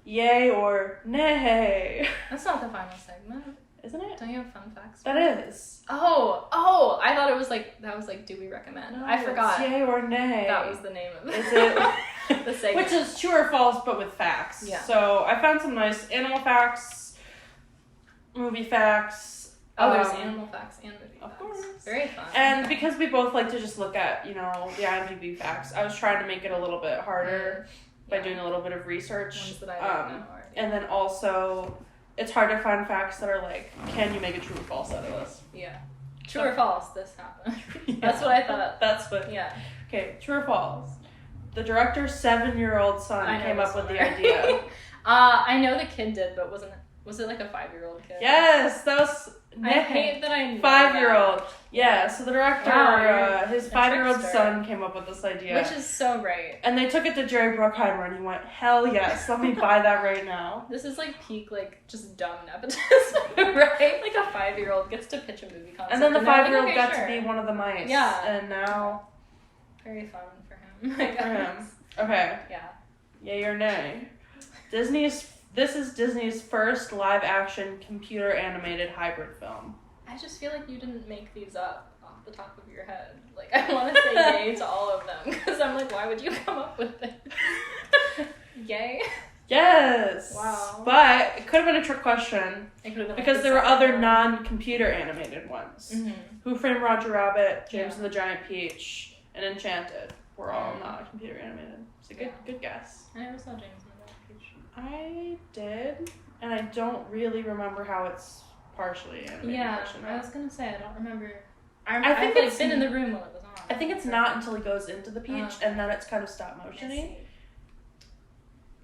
Yay or nay? That's not the final segment. Isn't it? Don't you have fun facts? That is. Oh! I thought it was like do we recommend? No, I forgot. It's yay or nay. That was the name of it. Is it? The segment. Which is true or false, but with facts. Yeah. So I found some nice animal facts, movie facts. Oh, there's animal facts and movie facts. Of course. Very fun. And because we both like to just look at, the IMDb facts, I was trying to make it a little bit harder by doing a little bit of research. Ones that I don't know already. And then also, it's hard to find facts that are like, can you make a true or false out of this? Yeah. True or false, this happened. That's what I thought. That's what. Yeah. Okay, true or false? The director's 7-year-old son came up with the idea. I know the kid did, but was it like a 5-year-old kid? Yes, that was. I hate that I know 5-year-old. that. Yeah, so the director, his 5-year-old son came up with this idea. Which is so great. And they took it to Jerry Bruckheimer and he went, hell yes, let me buy that right now. This is like peak, like, just dumb nepotism, right? Like a 5-year-old gets to pitch a movie concept. And then the 5-year-old got to be one of the mice. Yeah. And now... Very fun for him. Good for him. Okay. Yeah. Yay or nay? This is Disney's first live-action computer-animated hybrid film. I just feel like you didn't make these up off the top of your head. Like, I want to say yay to all of them, because I'm like, why would you come up with this? Yay? Yes! Wow. But it could have been a trick question. It could have been because there were other non-computer animated ones. Mm-hmm. Who Framed Roger Rabbit, James and the Giant Peach, and Enchanted were all not computer animated. It's a good guess. I never saw James and the Giant Peach. I did, and I don't really remember how it's partially animated. Yeah, I was gonna say I don't remember. I think it's been in the room while it was on. I think it's not until he goes into the peach, and then it's kind of stop motion-y.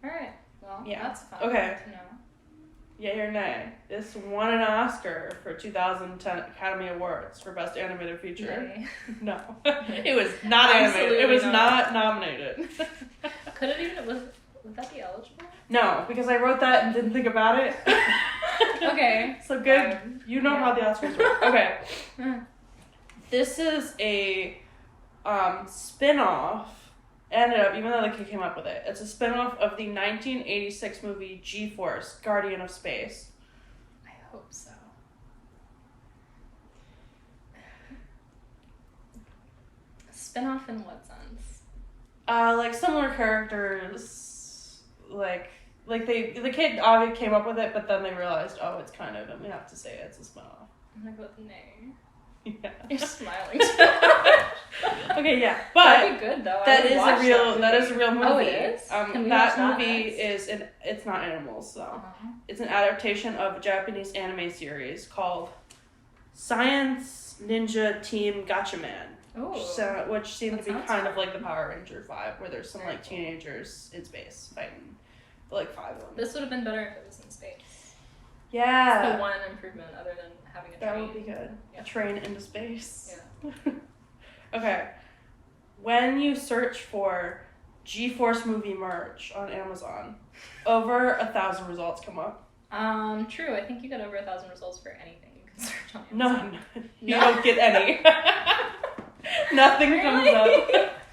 All right, well, that's fun. Okay. To know. Yay or nay? This won an Oscar for 2010 Academy Awards for Best Animated Feature. Yay. No, it was not animated. It was not nominated. Could it even would that be eligible? No, because I wrote that and didn't think about it. Okay. So good. You know how the Oscars work. Okay. This is a spin-off. Ended up, even though the kid came up with it, it's a spin-off of the 1986 movie G-Force, Guardian of Space. I hope so. A spin-off in what sense? Like similar characters, like the kid obviously came up with it, but then they realized, oh, it's kind of, and we have to say it's a spin-off. I'm gonna go with nay. Yeah. You're smiling too much. Okay, yeah, but that'd be good though. That is a real movie. Oh, it is. That movie is it's not animals though. It's an adaptation of a Japanese anime series called Science Ninja Team Gatchaman. Oh, which seemed to be kind of like the Power Ranger vibe, where there's some like teenagers in space fighting, but like 5 of them. This would have been better if it was in space. Yeah. It's the one improvement other than having a train. That would be good. Yeah. A train into space. Yeah. Okay. When you search for G-Force movie merch on Amazon. Over 1,000 results come up. True. I think you get over 1,000 results for anything you can search on No, Amazon. you don't get any. Nothing comes up.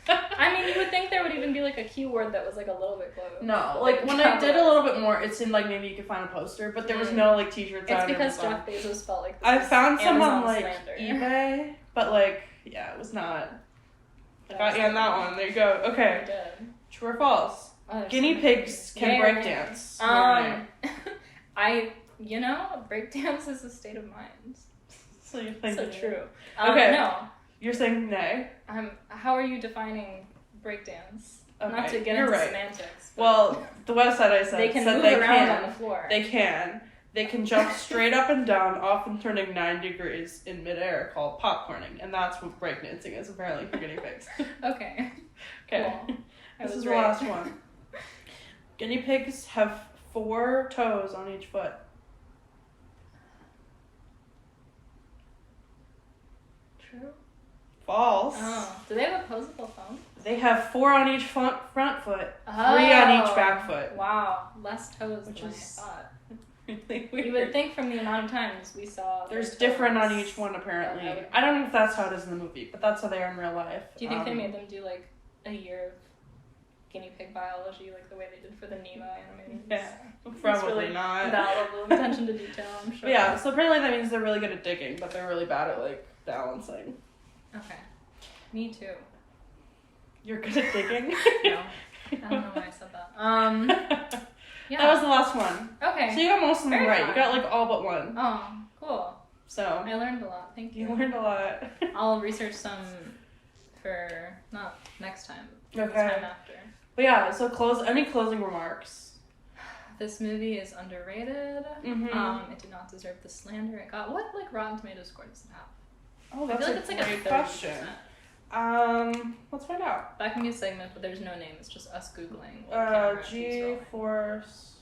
I mean, you would think there would even be like a keyword that was like a little bit close. No, like when I did a little bit more, it seemed like maybe you could find a poster, but there was no like t-shirts. It's because Jeff Bezos felt like this I found some on Amazon like slander. eBay, but like yeah, it was not. I got you on that one. There you go. Okay. True or false? Oh, Guinea pigs can break dance. Breakdance is a state of mind. So you think so true. Okay. No. You're saying nay. How are you defining breakdance? Okay. Not to get into semantics. Well, the website I said they can said move they around can. on the floor. They can. They can jump straight up and down, often turning 9 degrees in midair, called popcorning, and that's what breakdancing is apparently for guinea pigs. Okay. Okay. Cool. This is the last one. Guinea pigs have 4 toes on each foot. True. False. Oh. Do they have opposable thumbs? They have 4 on each front foot, 3 on each back foot. Wow. Less toes Which than is I thought. Really weird. You would think from the amount of times we saw. There's different on each one, apparently. I don't know if that's how it is in the movie, but that's how they are in real life. Do you think they made them do like a year of guinea pig biology, like the way they did for the Nemo animations? Yeah, probably really not. That level of attention to detail, I'm sure. But yeah, so apparently that means they're really good at digging, but they're really bad at like balancing. Okay. Me too. You're good at digging? No. I don't know why I said that. Yeah. That was the last one. Okay. So you got most of them Very right. fun. You got like all but one. Oh, cool. So I learned a lot. Thank you. You learned a lot. I'll research some for not next time. Okay. The time after. But yeah, so any closing remarks? This movie is underrated. Mm-hmm. It did not deserve the slander it got. What like Rotten Tomatoes score does it have? Oh, that's I feel a like it's great like a 30%. question. Let's find out. That can be a segment, but there's no name. It's just us googling. G-Force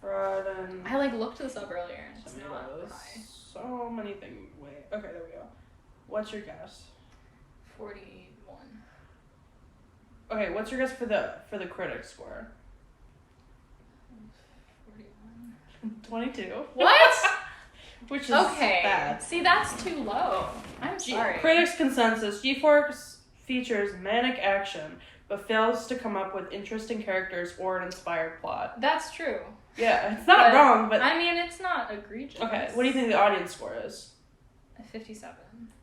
fraud and I like looked this up earlier. And it's not tomatoes. high. So many things. Wait. Okay, there we go. What's your guess? 41. Okay, what's your guess for the critic score? 41. 22. What? Which is okay. bad. See, that's too low. I'm sorry. Critics' consensus: G-Force features manic action, but fails to come up with interesting characters or an inspired plot. That's true. Yeah, it's not wrong, but I mean, it's not egregious. okay. What do you think the audience score is? 57.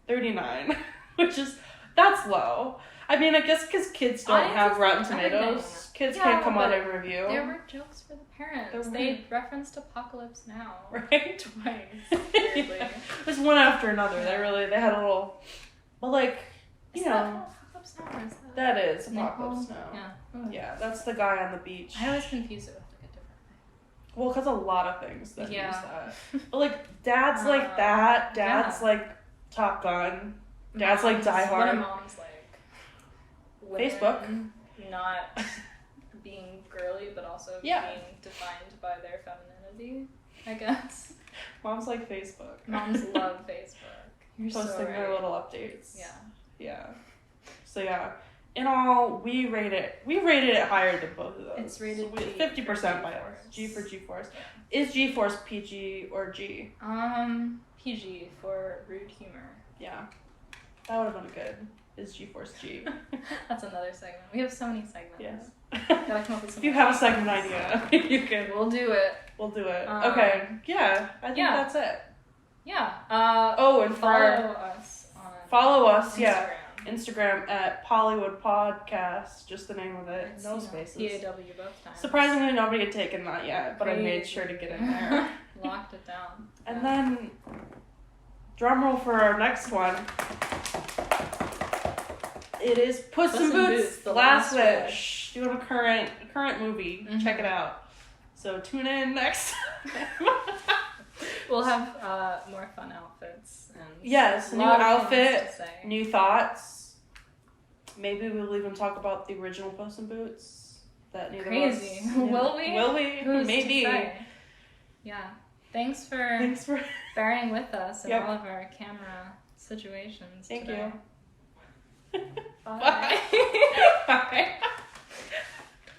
39, which is that's low. I mean, I guess because kids don't have Rotten Tomatoes. Kids can't come on and review. There were jokes for the parents. They referenced Apocalypse Now. Right? Twice. Yeah. Just one after another. They had a little, well, like, you know. Apocalypse Now or is that is Apocalypse Now. Yeah. Yeah, that's the guy on the beach. I always confuse it with like a different thing. Well, because a lot of things that use Yeah. that. But like, Dad's like that. Dad's like Top Gun. Dad's like Die Hard. One of Mom's like women Facebook. Not being girly, but also being defined by their femininity, I guess. Mom's like Facebook. Moms love Facebook. You're posting so right. their little updates. Yeah. Yeah. So yeah. In all, we rated it higher than both of those. It's rated so 50% by us. G for G-Force. Yeah. Is G-Force PG or G? PG for rude humor. Yeah. That would have been good. Is G-Force G? That's another segment. We have so many segments. Yes. Gotta come up with some. If you have a segment idea, you can. We'll do it. We'll do it. Okay. Yeah. I think that's it. Yeah. And follow us. Instagram. Yeah. Instagram at PAWlywood PAWdcast. Just the name of it. No spaces. PAW both times. Surprisingly, nobody had taken that yet, but I made sure to get in there. Locked it down. And then, drum roll for our next one. It is Puss in Boots: The Last Wish. Doing a current movie. Mm-hmm. Check it out. So tune in next time. We'll have more fun outfits and new outfit, new thoughts. Maybe we'll even talk about the original Puss in Boots. That neither crazy. Of us, Will we? Will we? Who's maybe. Yeah. Thanks for bearing with us in all of our camera situations. Thank today. you. Bye. Bye.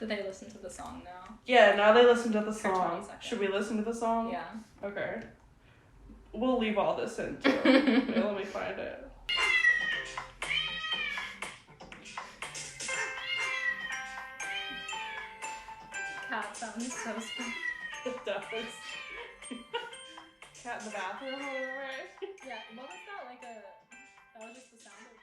Did they listen to the song now? Yeah, now they listen to the For 20 song. seconds. Should we listen to the song? Yeah. Okay. We'll leave all this in too. Okay, let me find it. Cat sounds so spooky. It does. Cat in the bathroom or whatever. Yeah, what was that? Like a... That was just the sound of